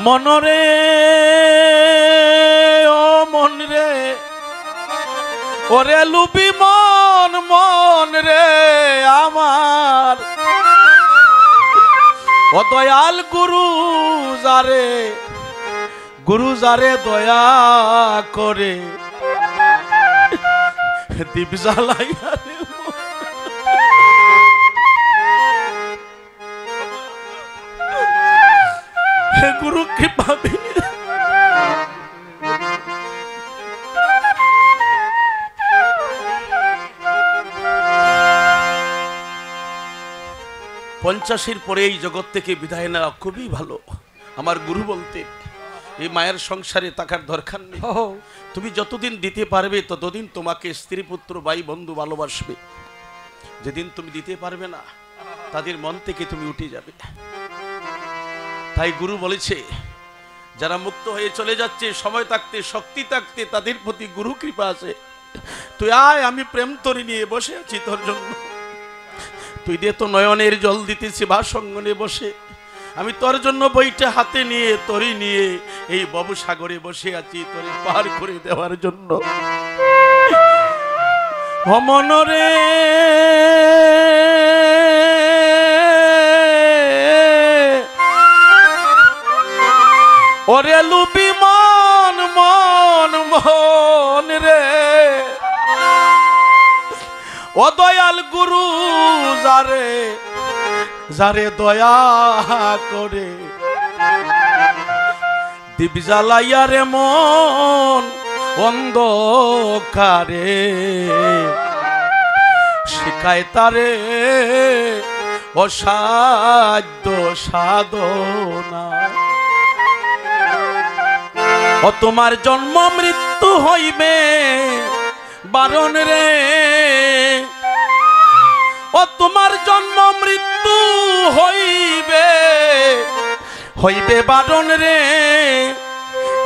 মনরে ও মন রে ওরে লুবি মন মন রে আমার ও দয়াল গুরু যারে দয়া করে দীপ জ্বালাইয়া রে গুরু কৃপা পঞ্চাশের পরে এই জগৎ থেকে বিদায় নেওয়া খুবই ভালো। আমার গুরু বলতে এই মায়ের সংসারে থাকার দরকার নেই, তুমি যতদিন দিতে পারবে ততদিন তোমাকে স্ত্রী পুত্র ভাই বন্ধু ভালোবাসবে। যেদিন তুমি দিতে পারবে না তাদের মন থেকে তুমি উঠে যাবে। তাই গুরু বলেছে যারা মুক্ত হয়ে চলে যাচ্ছে সময় থাকতে শক্তি থাকতে তাদের প্রতি গুরু কৃপা আছে। তুই আয়, আমি প্রেম তরি নিয়ে বসে আছি তোর জন্য। তুই দিয়ে তো নয়নের জল দিতেছি ভাসঙ্গনে বসে, আমি তোর জন্য বইটা হাতে নিয়ে তরি নিয়ে এই ভবসাগরে বসে আছি তোরে পার করে দেওয়ার জন্য। মনরে ওরে লুবি মন মন মন রে ও দয়াল গুরু যারে দয়া করে দীপ জ্বালাইয়া রে মন অন্ধকারে শিখায় তারে অসাধ্য সাধনা। ও তোমার জন্ম মৃত্যু হইবে বারণ রে, ও তোমার জন্ম মৃত্যু হইবে বারণ রে।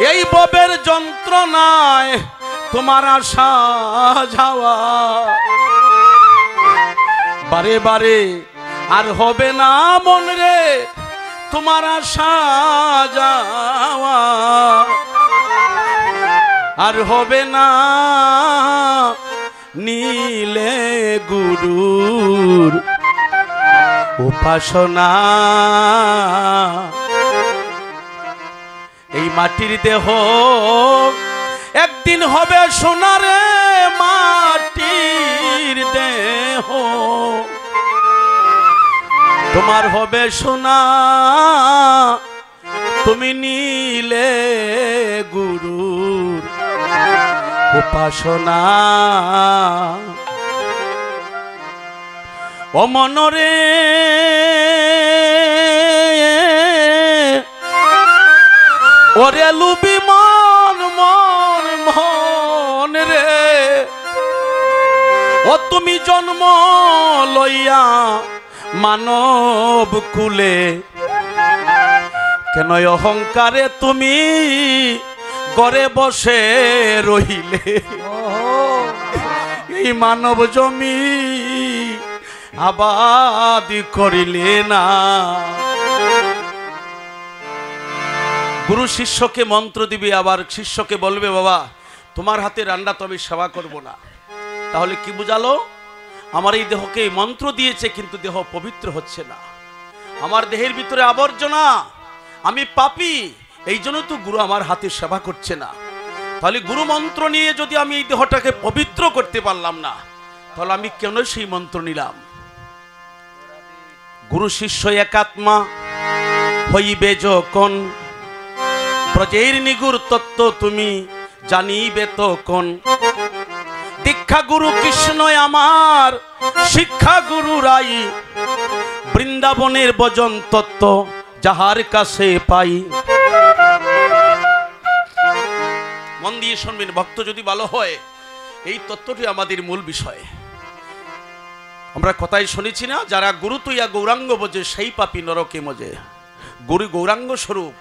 এই ববের যন্ত্রণায় তোমার আসা যাওয়া বারে বারে আর হবে না মন রে তোমার আসা যাওয়া আর হবে না নীলে গুরুর উপাসনা। এই মাটির দেহ একদিন হবে সোনারে মাটির দেহ তোমার হবে সোনা, তুমি নীলে গুরুর উপাসনা। ও মনরে ওরে লুবি মন মন মন রে ও তুমি জন্ম লইয়া মানব কুলে কেন অহংকারে তুমি ঘরে বসে রহিলে। এই মানব জমি আবাদ করিলে না। গুরু শিষ্যকে মন্ত্র দিবে, আবার শিষ্যকে বলবে বাবা তোমার হাতে রান্না তো আমি সেবা করব না। তাহলে কি বুঝালো? আমার এই দেহকে মন্ত্র দিয়েছে কিন্তু দেহ পবিত্র হচ্ছে না, আমার দেহের ভিতরে আবর্জনা, আমি পাপী, এই জন্য তো গুরু আমার হাতে সেবা করছে না। তাহলে গুরু মন্ত্র নিয়ে যদি আমি এই দেহটাকে পবিত্র করতে পারলাম না তাহলে আমি কেন সেই মন্ত্র নিলাম? গুরু শিষ্য একাত্মা হইবে যখন ব্রজের নিগুর তত্ত্ব তুমি জানিবে তখন। দীক্ষা গুরু কৃষ্ণ আমার শিক্ষা গুরু রাই, বৃন্দাবনের ভজন তত্ত্ব যাহার কাছে পাই। মন দিয়ে শুনবেন, ভক্ত যদি ভালো হয় এই তত্ত্বটি আমাদের মূল বিষয়। আমরা কথাই শুনেছি না, যারা গুরু তুইয়া গৌরাঙ্গ বোঝে সেই পাপী নরকে মজে। গুরু গৌরাঙ্গ স্বরূপ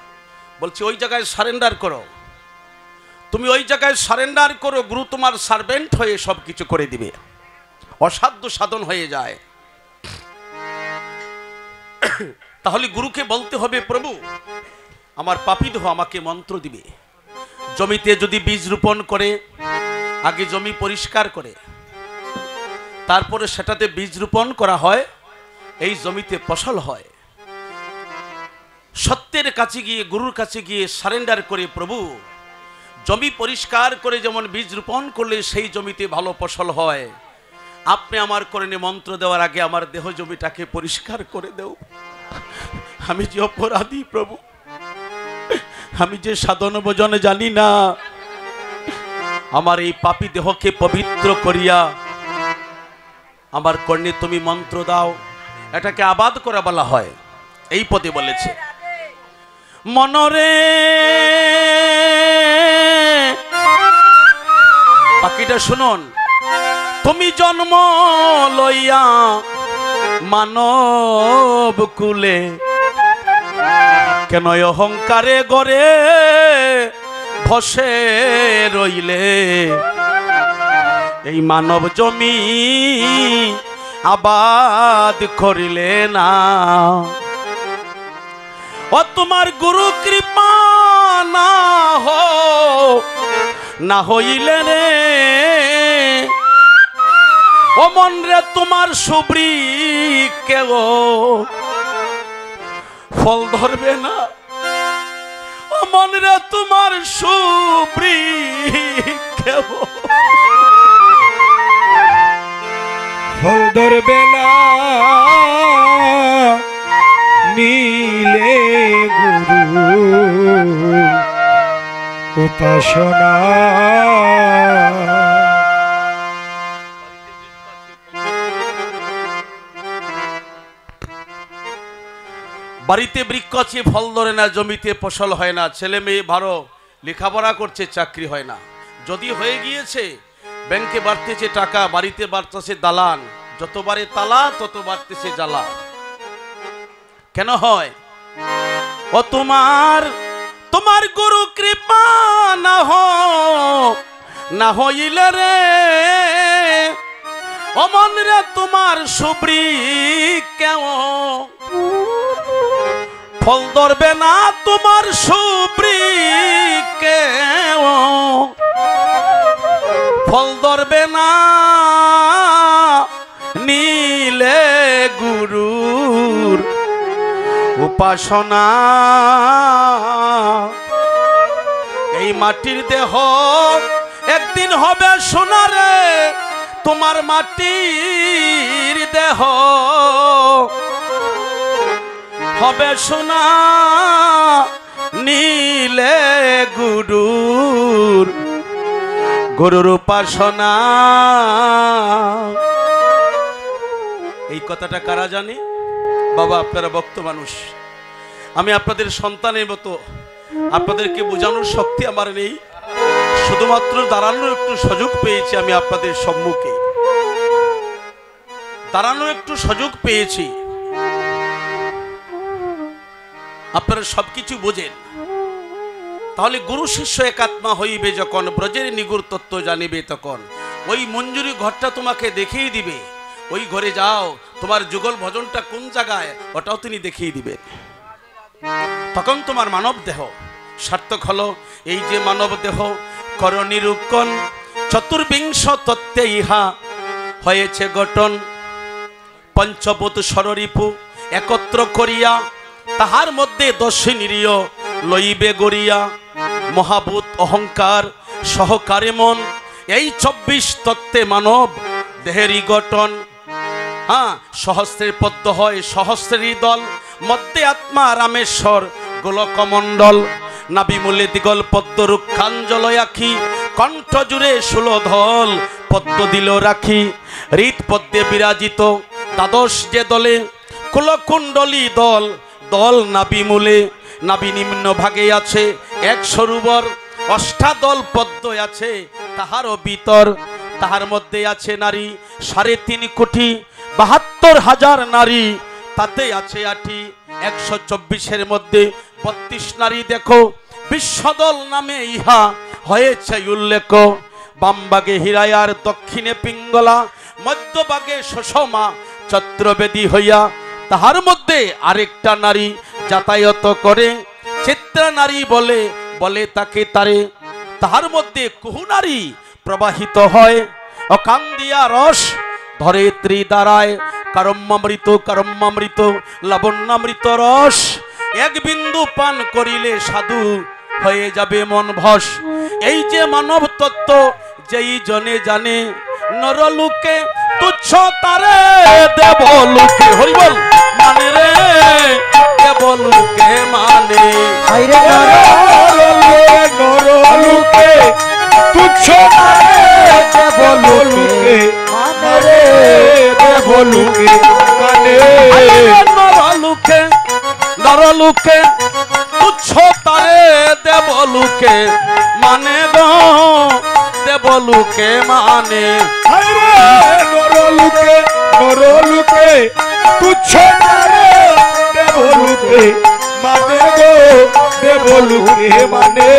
বলছে ওই জায়গায় সারেন্ডার করো, তুমি ওই জায়গায় সারেন্ডার করো, গুরু তোমার সার্ভেন্ট হয়ে সব কিছু করে দিবে, অসাধ্য সাধন হয়ে যায়। তাহলে গুরুকে বলতে হবে প্রভু আমার পাপী দেহ আমাকে মন্ত্র দিবে। জমিতে যদি বীজ রোপণ করে, আগে জমি পরিষ্কার করে তারপরে সেটাতে বীজ রোপণ করা হয়, এই জমিতে ফসল হয়। সত্যের কাছে গিয়ে, গুরুর কাছে গিয়ে সারেন্ডার করে, প্রভু জমি পরিষ্কার করে যেমন বীজ রোপণ করলে সেই জমিতে ভালো ফসল হয়, আপনি আমার করণে মন্ত্র দেওয়ার আগে আমার দেহ জমিটাকে পরিষ্কার করে দেও। আমি যে অপরাধী প্রভু, আমি যে সাধন ভজন জানি না, আমার এই পাপী দেহকে পবিত্র করিয়া আমার কর্ণে তুমি মন্ত্র দাও। এটাকে আবাদ করা বলা হয়। এই পদে বলেছে, মনরে বাকিটা শুনুন, তুমি জন্ম লইয়া মানব কুলে, কেন অহংকারে গড়ে বসে রইলে, এই মানব জমি আবাদ করিলে না। ও তোমার গুরু কৃপা না হইলে রে, ও মন রে তোমার সুব্রি কেও ফল ধরবে না। ও মন রে তোমার সুব্রি কেও ফল ধরবে না, নীলে গুরু উপাসনা। বাড়িতে বৃক্ষ আছে, ফল ধরে না, জমিতে ফসল হয় না, ছেলে মেয়ে ভালো লেখাপড়া করছে, চাকরি হয় না, যদি হয়ে গিয়েছে ব্যাংকে বাড়তেছে টাকা, বাড়িতে বাড়তেছে দালান, যতবারে তালা তত বাড়তেছে জ্বালা। কেন হয়? ও তোমার গুরু কৃপা না হইলে রে, ও মন রে তোমার সুব্রি কেও ফল ধরবে না, তোমার সুব্রি কেও ফল ধরবে না, নীলে গুরুর উপাসনা। এই মাটির দেহ একদিন হবে সোনারে, তোমার মাটির দেহ হবে সোনা, নীলে গুরুর উপাসনা। এই কথাটা কারা জানে? বাবা, আপনারা ভক্ত মানুষ, আমি আপনাদের সন্তানের মতো আপনাদেরকে বোঝানোর শক্তি আমার নেই, শুধুমাত্র দাঁড়ানোর একটু সুযোগ পেয়েছি। আমি আপনাদের সম্মুখে দাঁড়ানোর একটু সুযোগ পেয়েছি, আপনারা সবকিছু বোঝেন। তাহলে গুরু শিষ্য একাত্মা হইবে যখন, ব্রজের নিগুড় তত্ত্ব জানিবে তখন, ওই মঞ্জুরি ঘরটা তোমাকে দেখিয়ে দিবে। ওই ঘরে যাও, তোমার যুগল ভজনটা কোন জায়গায় ওটাও তিনি দেখিয়ে দিবেন। তখন তোমার মানব দেহ সার্থক হলো। এই যে মানব দেহ কর নিরূপণ, চতুর্বিংশ তত্ত্বে ইহা হয়েছে গঠন। পঞ্চভূত ষড়রিপু একত্র করিয়া, তাহার মধ্যে দশে নিরীয় লইবে গড়িয়া। মহাভূত অহংকার সহকারে মন, এই 24 তত্ত্বে মানব দেহেরই গঠন। সহস্রের পদ্ম হয় সহস্রেরই দল, মধ্যে আত্মা রামেশ্বর গোলকমণ্ডল। নাবিমূলে দিগল পদ্ম রুক্ষাঞ্জল আখি, কণ্ঠ জুড়ে ষোলধল পদ্ম দিল রাখি। হৃদ পদ্মে বিরাজিত দ্বাদশ যে দলে, কুলকুণ্ডলী দল দল নাবিমূলে। নাবি নিম্ন ভাগে আছে এক সরোবর, অষ্টাদল পদ্ম আছে তাহারও ভিতর। তাহার মধ্যে আছে নারী 3.5 কোটি, 72,000 নারী তাতে আছে 8। 124-এর মধ্যে 32 নারী দেখো, বিশ্বদল নামে ইহা হয়েছে উল্লেখ। বামভাগে হিরায়ার, দক্ষিণে পিঙ্গলা, মধ্যভাগে সুষমা চত্রবেদী হইয়া। তাহার মধ্যে আরেকটা নারী যাতায়াত করে, চিত্রা নারী বলে বলে তাকে তারে, তাহার মধ্যে কুহু নারী প্রবাহিত হয়, অকান্দিয়া রস ধরে ত্রিদারায়, কারম্যামৃত লাবণ্যামৃত রস, এক বিন্দু পান করিলে সাধু হয়ে যাবে মন ভস। এই যে মানব তত্ত্ব যেই জনে জানে, নরলোকে তুচ্ছ তারে দেবলোকে হরিবল মানে রে, দেবলোকে মানে। নরলোকে তুচ্ছ তারে দেবলোকে মানে, দেবলোকে মানে। নরলোকে তুচ্ছ তারে দেবলোকে মানে গো, দেবলোকে মানে। নরলোকে তুচ্ছ তারে দেবলোকে মানে গো, দেবলোকে মানে।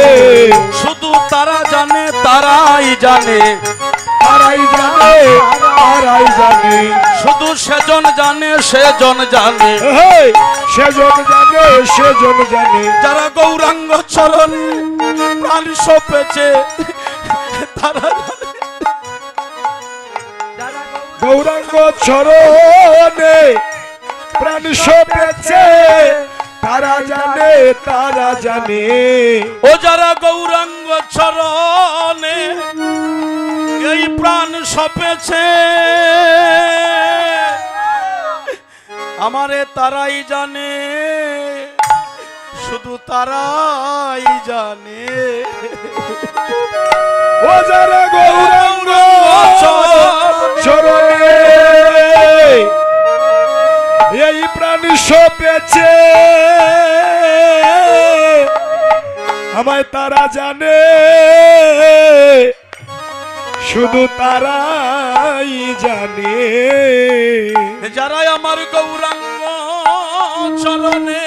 শুধু তারা জানে, তারাই জানে, তারাই জানে, তারাই জানে। শুধু সেজন জানে, সেজন জানে, সেজন জানে, সেজন জানে। যারা গৌরাঙ্গ চরণ প্রাণ সপেছে তারা জানে, গৌরাঙ্গ চরণে প্রাণ সপেছে তারা জানে, তারা জানে। ও যারা গৌরাঙ্গ চরণে এই প্রাণ সপেছে, আমারে তারাই জানে, শুধু তারাই জানে। ও যারা গৌরাঙ্গ চরণে এই প্রাণ সপেছে, আমায় তারা জানে, শুধু তারাই জানে। যারা আমার গৌরাঙ্গ চরণে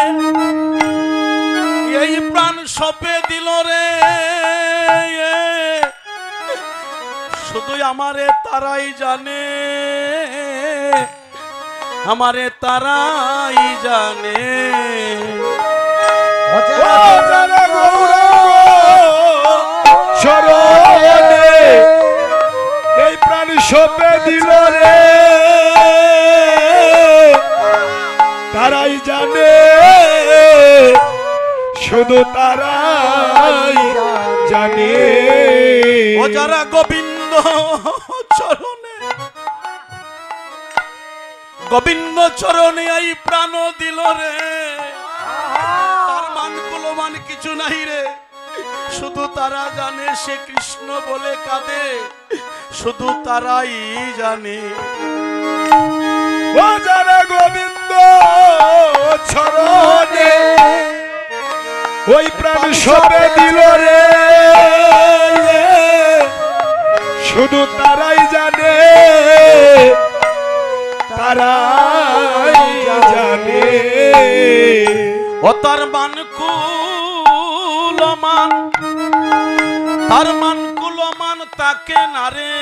এই প্রাণ সপে দিল রে, শুধু আমারে তারাই জানে, আমারে তারাই জানে। যারা গৌরাঙ্গ চরণে এই প্রাণ সপে দিল রে, তারাই জানে, শুধু তারাই জানে। ও যারা গোবিন্দ চরণে, গোবিন্দ চরণে এই প্রাণ দিল রে, তার মান কুলমান কিছু নাই রে, শুধু তারা জানে সে কৃষ্ণ বলে কাঁদে, শুধু তারাই জানে। ও যারা গোবিন্দ চরণে ওই প্রাণ সপে দিল রে, শুধু তারাই জানে, তারাই জানে। ও তার মান কুলমান, তার মান কুলমান তাকে না রে,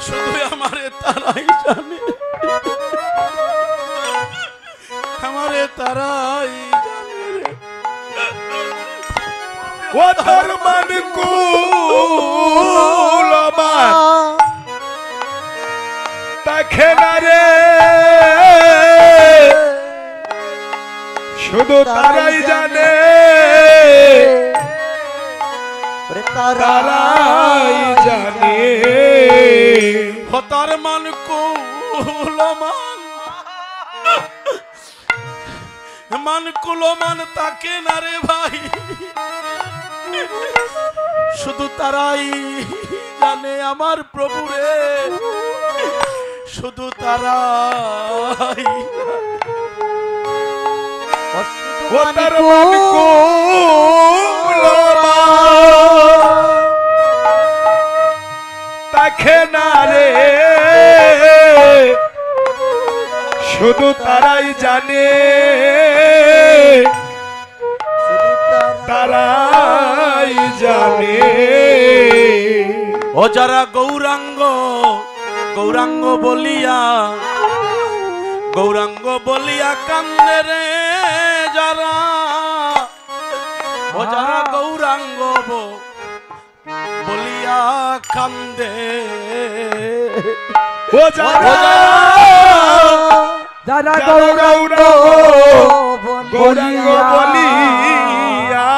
শুধু আমারে তারাই জানে, আমারে তারাই জানে রে। ও তার মান কুলমান তাকে না রে, শুধু তারাই জানে, তারাই জানে। ও তার মান কুলমান, মান কুলমান তাকে না রে ভাই, শুধু তারাই জানে আমার প্রভু রে, শুধু তারাই। ও তার মান কুলমান তাকে না রে, শুধু তারাই জানে, তারাই জানে। ও যারা গৌরাঙ্গ গৌরাঙ্গ বলিয়া, গৌরাঙ্গ বলিয়া কান্দে রে, গৌরাঙ্গ বলিয়া কান্দে ও যারা যারা গৌরাঙ্গ গৌরাঙ্গ বলিয়া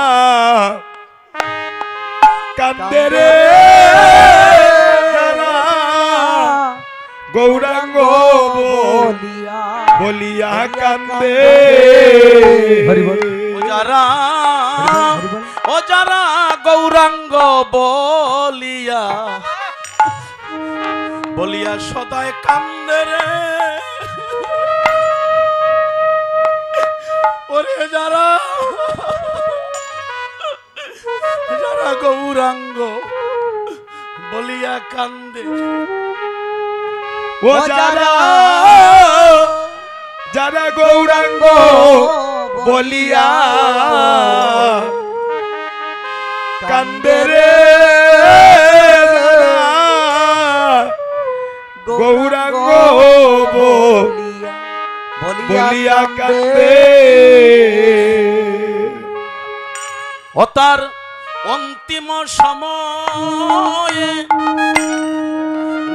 কান্দে রে যারা গৌরাঙ্গ বলিয়া কান্দে ও যারা গৌরাঙ্গ বলিয়া বলিয়া সদায় কান্দে রে ওরে যারা যারা গৌরাঙ্গ বলিয়া কান্দে ও যারা যারা গৌরাঙ্গ বলিয়া কান্দে রে গৌরাঙ্গ বলিয়া কান্দে ও তার অন্তিম সময়ে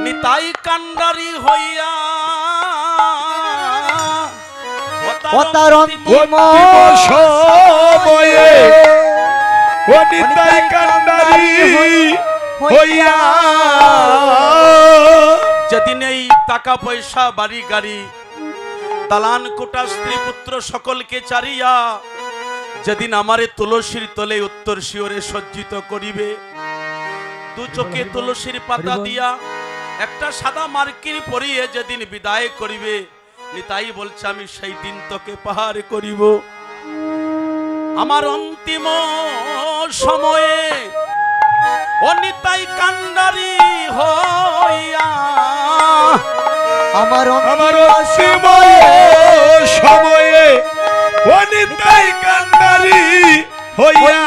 নিতাই কান্ডারি হইয়া ও তার অন্তিম সময়ে ও নিতাই কান্ডারি হইয়া যেদিন এই টাকা পয়সা বাড়ি গাড়ি দালান কোটা স্ত্রী পুত্র সকলকে চারিয়া যেদিন আমারে তুলসীর তলে উত্তর শিওরে সজ্জিত করিবে, দু চোখে তুলসীর পাতা দিয়া একটা সাদা মার্কিন পরিয়ে যেদিন বিদায় করিবে, নিতাই বলছে আমি সেই দিন তোকে পাহাড় করিব। আমার অন্তিম সময়ে ও নিতাই কান্ডারি হইয়া আমার অন্তিম সময়ে ও নিতাই কান্ডারি হইয়া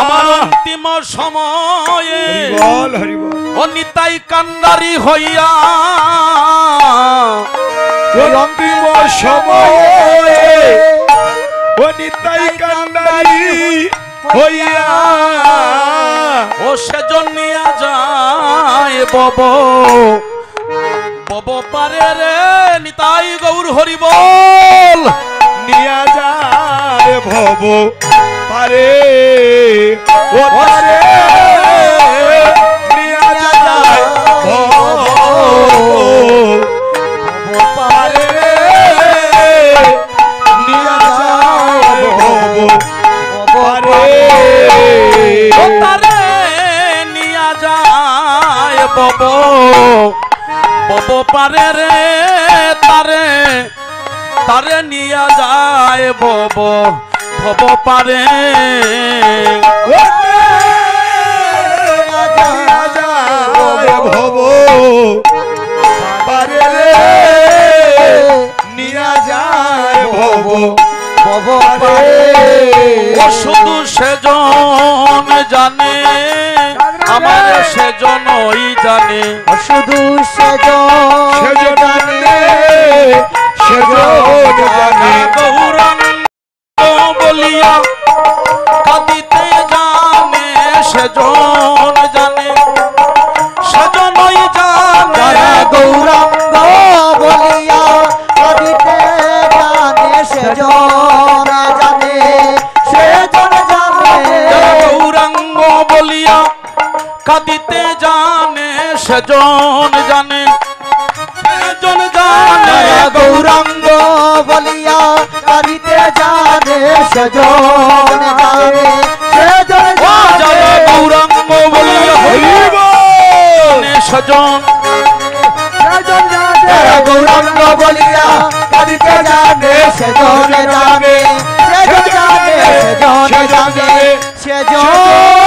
আমার অন্তিম সময়ে বল হরি বল ও নিতাই কান্ডারি হইয়া অন্তিম সময়ে ও নিতাই কান্ডারি হইয়া ও সেজন্যিয়া যায় বব পারে রে নিতাই গৌর হরি বল নিয়া যায় ভব পারে ও পারে নিয়া যায় ভব পারে নিয়া যায় ভব পারে ও তারে নিয়া যায় বব পারে রে তারে নিয়া যায় ভব পারে নিয়া যায় ভব পারে নিয়া যায় ভব ও শুধু সেজন জানে আমার সেজনই জানে শুধু সেজন জানে সেজন জানে গৌরাঙ্গ বলিয়া কাঁদিতে জানে সেজন জানে সেজনই জানে গৌরাঙ্গ বলিয়া কবিতে জানে সেজন জানে সেজন জানে গৌরাঙ্গ বলিয়া কাঁদিতে জানে সেজন জানে সেজন জানে গৌরাঙ্গ বলিয়া কবিতে জানে সেজন জানে সেজন জানে গৌরাঙ্গ বলিয়া জানে সেজন গৌরাঙ্গ বলিয়া কবিতে জানে সেজন জানে সেজন জানে সেজন জানে সেজন